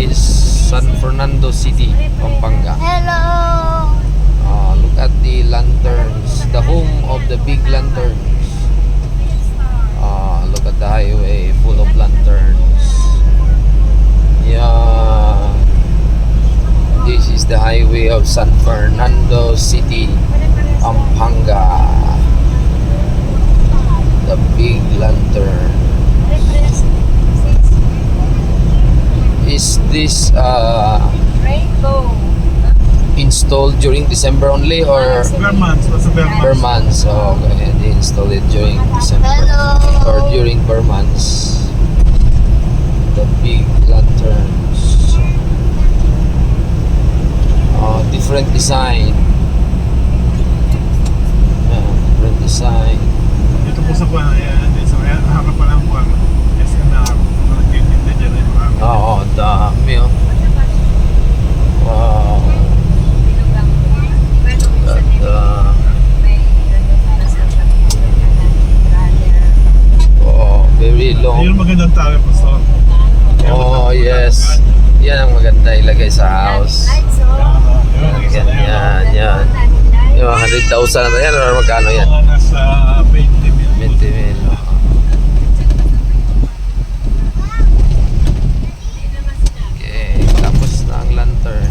is San Fernando City, Pampanga. Hello! Look at the lanterns, the home of the big lanterns. Look at the highway full of lanterns. Yeah, this is the highway of San Fernando City, Pampanga. The big lantern. Is this Rainbow. installed during December only or Bare months, nasa bare per months. month? So okay, they install it during December Hello. or during per months. The big lanterns. Different design. Different design. Dito po sa kuwan, ayan, sa harap pa lang kuwan. SNR, kung nagtitinda dyan ay marami. Oo, dami oh. Wow. Very long. Ayun magandang tali po so. Oh, yes. Yan ang maganda ilagay sa house. Yan. Yung 100,000 na yan or magkano yan? Mga nasa 20